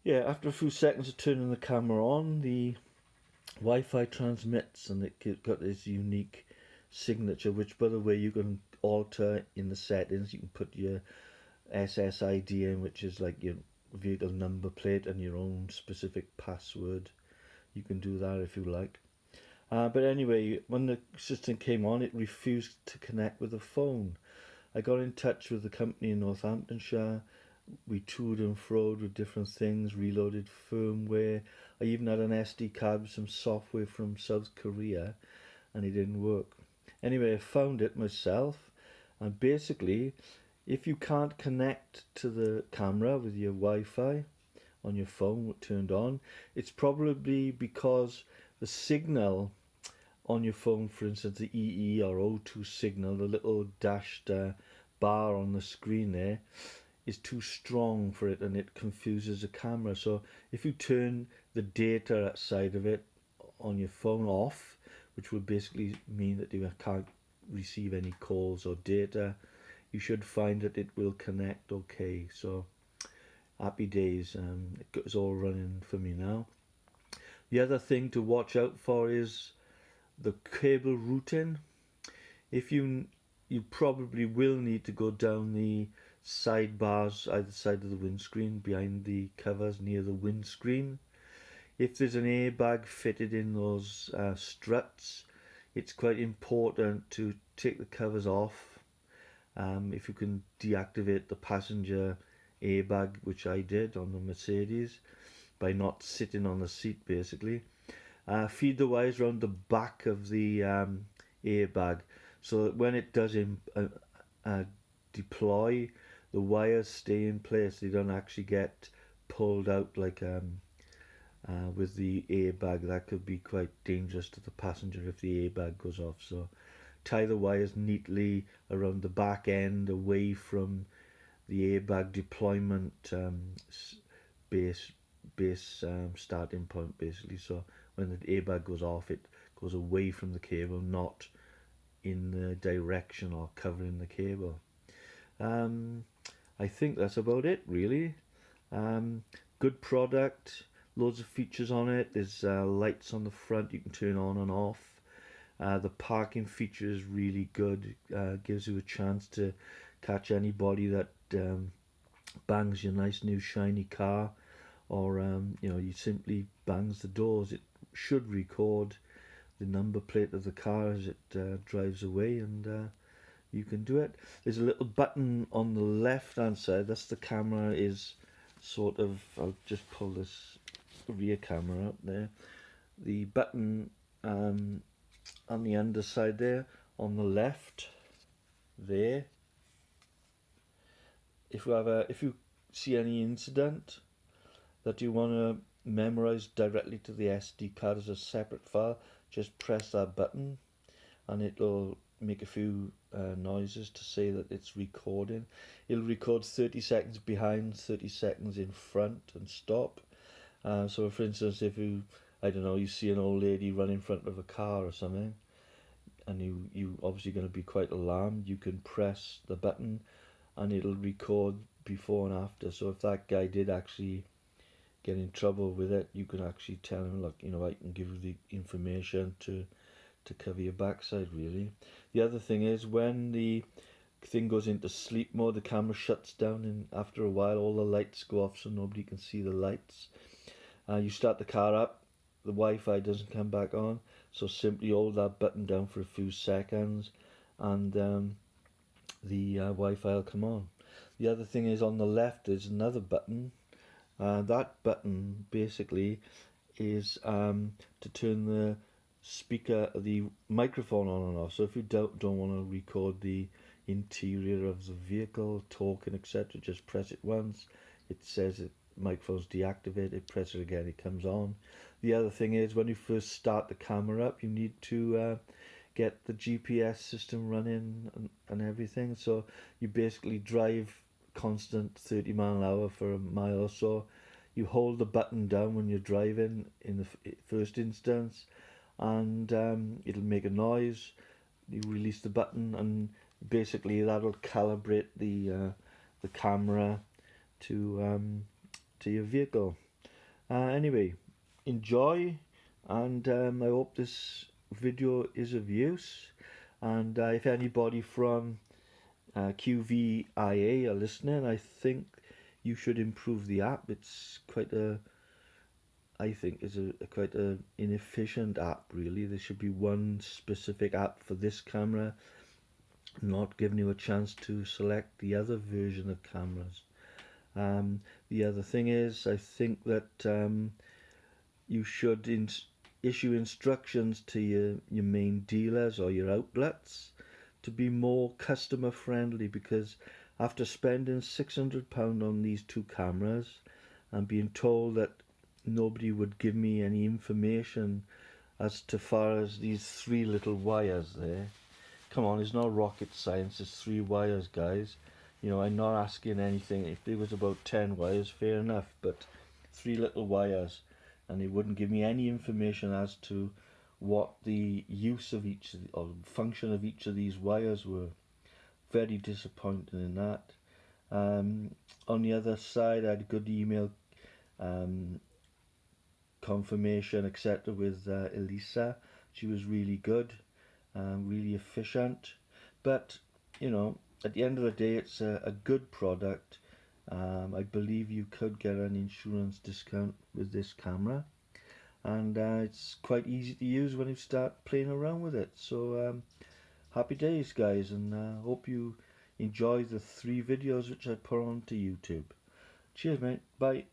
Yeah, after a few seconds of turning the camera on, the Wi-Fi transmits and it got this unique signature, which by the way you can alter in the settings. You can put your SSID in, which is like your vehicle number plate, and your own specific password. You can do that if you like. But anyway, when the system came on, it refused to connect with the phone. I got in touch with the company in Northamptonshire. We toured and froed with different things, reloaded firmware. I even had an SD card with some software from South Korea, and it didn't work. Anyway, I found it myself, and basically, if you can't connect to the camera with your Wi-Fi on your phone turned on, it's probably because the signal on your phone, for instance, the EE or O2 signal, the little dashed bar on the screen there, is too strong for it and it confuses the camera. So if you turn the data side of it on your phone off, which would basically mean that you can't receive any calls or data, you should find that it will connect okay. So happy days, it's all running for me now. The other thing to watch out for is the cable routing. If you probably will need to go down the sidebars either side of the windscreen, behind the covers near the windscreen. If there's an airbag fitted in those struts, it's quite important to take the covers off. If you can deactivate the passenger airbag, which I did on the Mercedes, by not sitting on the seat basically. Feed the wires around the back of the airbag so that when it does deploy, the wires stay in place. They don't actually get pulled out like with the airbag. That could be quite dangerous to the passenger if the airbag goes off. So tie the wires neatly around the back end, away from the airbag deployment base starting point basically. So when the airbag goes off, it goes away from the cable, not in the direction or covering the cable. I think that's about it really. Good product, loads of features on it. There's lights on the front you can turn on and off. The parking feature is really good. Gives you a chance to catch anybody that bangs your nice new shiny car, or you simply bangs the doors. It should record the number plate of the car as it drives away, and you can do it. There's a little button on the left hand side. That's the camera is sort of, I'll just pull this rear camera up there. The button on the underside there on the left there. If you see any incident that you want to memorize directly to the SD card as a separate file, just press that button and it'll make a few noises to say that it's recording. It'll record 30 seconds behind, 30 seconds in front, and stop. So for instance, if you see an old lady run in front of a car or something, and you obviously going to be quite alarmed, you can press the button and it'll record before and after. So if that guy did actually get in trouble with it, you can actually tell him, look, I can give you the information to cover your backside really. The other thing is, when the thing goes into sleep mode, the camera shuts down, and after a while all the lights go off so nobody can see the lights. You start the car up, the Wi-Fi doesn't come back on, so simply hold that button down for a few seconds and the Wi-Fi will come on. The other thing is, on the left there's another button. That button basically is to turn the microphone on and off. So if you don't want to record the interior of the vehicle, talking, etc., just press it once. It says it microphone's deactivated. Press it again, it comes on. The other thing is, when you first start the camera up, you need to get the GPS system running and everything. So you basically drive constant 30 mile an hour for a mile or so. You hold the button down when you're driving in the first instance, and it'll make a noise. You release the button and basically that'll calibrate the camera to your vehicle. Anyway, enjoy, and I hope this video is of use. And if anybody from QVIA are listening, I think you should improve the app. It's quite a, I think it's a quite a inefficient app really. There should be one specific app for this camera, not giving you a chance to select the other version of cameras. The other thing is, I think that you should issue instructions to your main dealers or your outlets to be more customer friendly, because after spending £600 on these two cameras and being told that nobody would give me any information as to far as these three little wires there. Come on, it's not rocket science, it's three wires, guys. You know, I'm not asking anything. If there was about 10 wires, fair enough, but three little wires, and they wouldn't give me any information as to what the use of each or function of each of these wires were. Very disappointed in that. On the other side, I had a good email confirmation, etc. with Elisa. She was really good, really efficient. But, you know, at the end of the day, it's a good product. I believe you could get an insurance discount with this camera. And it's quite easy to use when you start playing around with it. So happy days, guys, and hope you enjoy the 3 videos which I put onto YouTube. Cheers, mate. Bye.